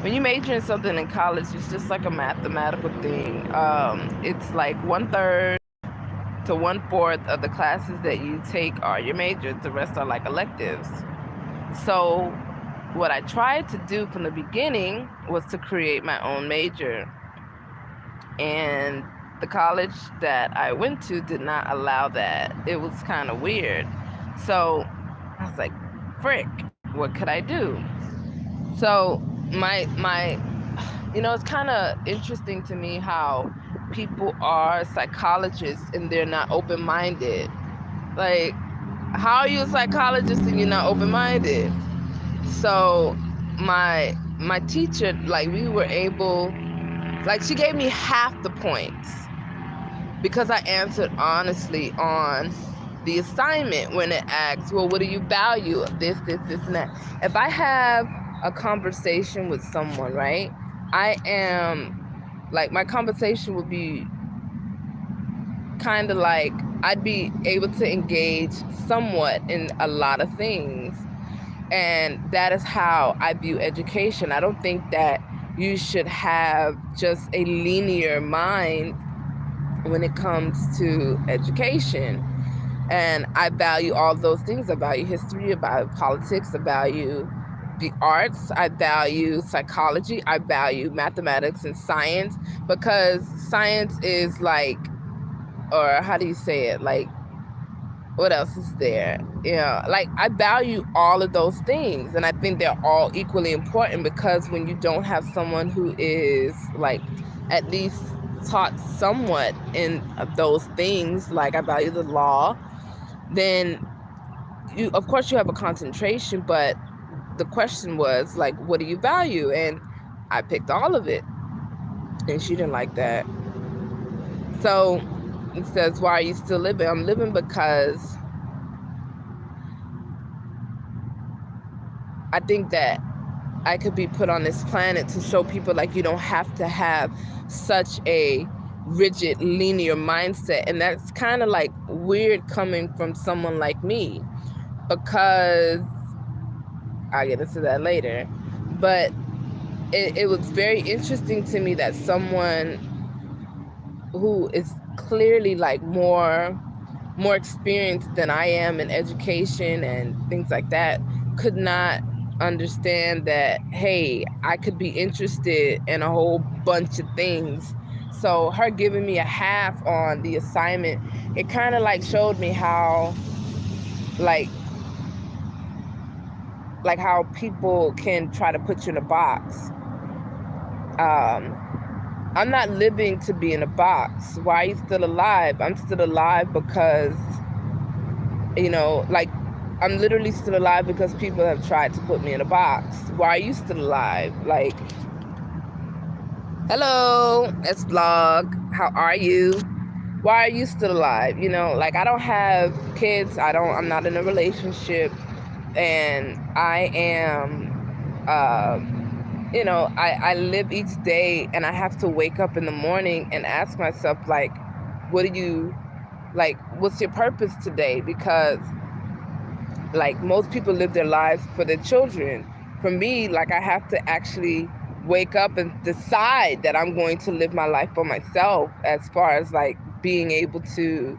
when you major in something in college, it's just like a mathematical thing. It's like 1/3 to 1/4 of the classes that you take are your majors. The rest are like electives. So what I tried to do from the beginning was to create my own major. And the college that I went to did not allow that. It was kind of weird. So I was like, frick, what could I do? So my it's kind of interesting to me how people are psychologists and they're not open-minded. Like, how are you a psychologist and you're not open-minded? So my teacher, like, we were able, like, she gave me half the points because I answered honestly on the assignment when it asks, well, what do you value? This, and that. If I have a conversation with someone, right, I am, like, my conversation would be kind of like, I'd be able to engage somewhat in a lot of things. And that is how I view education. I don't think that you should have just a linear mind when it comes to education. And I value all those things. I value history, I value politics, I value the arts, I value psychology, I value mathematics and science, because science is like, or how do you say it? Like, what else is there? Like, I value all of those things, and I think they're all equally important, because when you don't have someone who is, like, at least taught somewhat in those things, like I value the law, then you, of course, you have a concentration, but the question was, like, what do you value? And I picked all of it, and she didn't like that. So it says, why are you still living? I'm living because I think that I could be put on this planet to show people, like, you don't have to have such a rigid, linear mindset. And that's kind of like weird coming from someone like me, because I'll get into that later. But it was very interesting to me that someone who is clearly, like, more experienced than I am in education and things like that could not understand that, hey, I could be interested in a whole bunch of things. So her giving me a half on the assignment, it kind of like showed me how, like how people can try to put you in a box. I'm not living to be in a box. Why are you still alive? I'm still alive because, like, I'm literally still alive because people have tried to put me in a box. Why are you still alive? Like, hello, let's vlog. How are you? Why are you still alive? Like, I don't have kids. I'm not in a relationship. And I am, I live each day, and I have to wake up in the morning and ask myself, like, what's your purpose today? Because, like, most people live their lives for their children. For me, like, I have to actually wake up and decide that I'm going to live my life for myself, as far as, like, being able to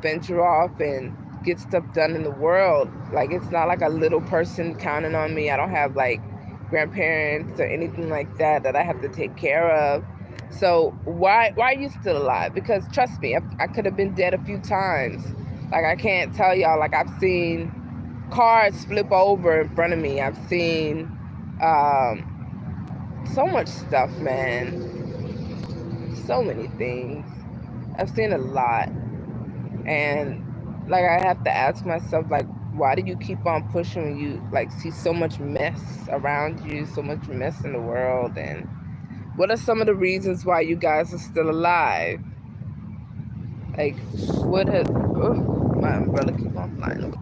venture off and get stuff done in the world. Like, it's not like a little person counting on me. I don't have, like, grandparents or anything like that I have to take care of. So why are you still alive? Because trust me, I could have been dead a few times. Like, I can't tell y'all, like, I've seen cars flip over in front of me. I've seen so much stuff, man. So many things. I've seen a lot. And, like, I have to ask myself, like, why do you keep on pushing when you, like, see so much mess around you, so much mess in the world? And what are some of the reasons why you guys are still alive? Like, what has... Oh, my umbrella keep on flying away.